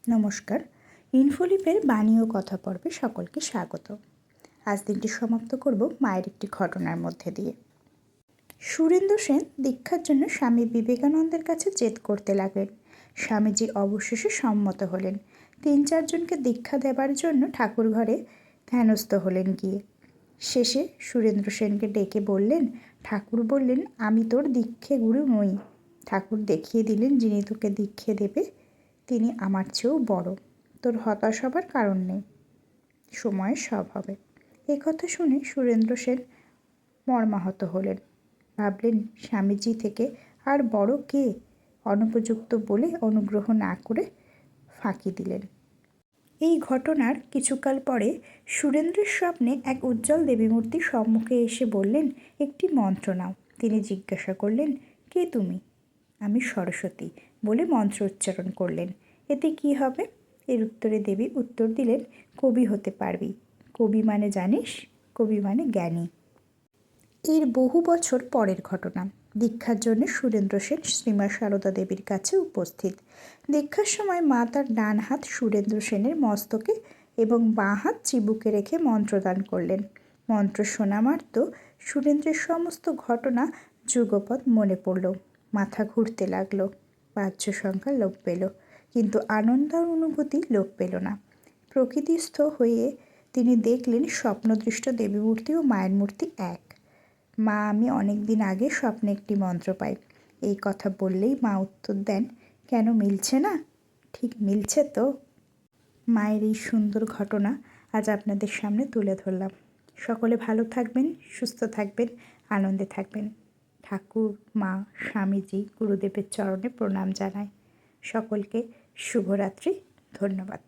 নমস্কার। ইনফোলিপের বাণী ও কথা পর্বে সকলকে স্বাগত। আজ দিনটি সমাপ্ত করব মায়ের একটি ঘটনার মধ্যে দিয়ে। সুরেন্দ্র সেন দীক্ষার জন্য স্বামী বিবেকানন্দের কাছে জেদ করতে লাগলেন। স্বামীজি অবশেষে সম্মত হলেন। 3-4 জনকে দীক্ষা দেবার জন্য ঠাকুর ঘরে ধ্যানস্থ হলেন গিয়ে। শেষে সুরেন্দ্র সেনকে ডেকে বললেন, ঠাকুর বললেন আমি তোর দীক্ষে গুরু নই। ঠাকুর দেখিয়ে দিলেন যিনি তোকে দীক্ষে দেবে তিনি আমার চেয়েও বড়। তোর হতাশ হবার কারণ নেই, সময়ে সব হবে। এই কথা শুনে সুরেন্দ্র সেন মর্মাহত হলেন। ভাবলেন স্বামীজি থেকে আর বড় কে? অনুপযুক্ত বলে অনুগ্রহ না করে ফাঁকি দিলেন। এই ঘটনার কিছুকাল পরে সুরেন্দ্রের স্বপ্নে এক উজ্জ্বল দেবীমূর্তি সম্মুখে এসে বললেন, একটি মন্ত্র নাও। তিনি জিজ্ঞাসা করলেন, কে তুমি? আমি সরস্বতী বলে মন্ত্র উচ্চারণ করলেন। এতে কি হবে? এর উত্তরে দেবী উত্তর দিলেন, কবি হতে পারবি। কবি মানে জানিস? কবি মানে জ্ঞানী। এর বহু বছর পরের ঘটনা। দীক্ষার জন্য সুরেন্দ্র সেন শ্রীমা সারদা দেবীর কাছে উপস্থিত। দীক্ষার সময় মা তার ডান হাত সুরেন্দ্র সেনের মস্তকে এবং বাঁ হাত চিবুকে রেখে মন্ত্রদান করলেন। মন্ত্র শোনা মাত্র সুরেন্দ্রের সমস্ত ঘটনা যুগপৎ মনে পড়ল। মাথা ঘুরতে লাগলো, বাহ্য সংখ্যা লোপ পেল, কিন্তু আনন্দ আর অনুভূতি লোপ পেল না। প্রকৃতিস্থ হয়ে তিনি দেখলেন স্বপ্নদৃষ্ট দেবীমূর্তি ও মায়ের মূর্তি এক। মা, আমি অনেক দিন আগে স্বপ্নে একটি মন্ত্র পাই। এই কথা বললেই মা উত্তর দেন, কেন মিলছে না? ঠিক মিলছে তো। মায়ের এই সুন্দর ঘটনা আজ আপনাদের সামনে তুলে ধরলাম। সকলে ভালো থাকবেন, সুস্থ থাকবেন, আনন্দে থাকবেন। ঠাকুর, মা, স্বামীজি, গুরুদেবের চরণে প্রণাম জানাই। সকলকে শুভরাত্রি। ধন্যবাদ।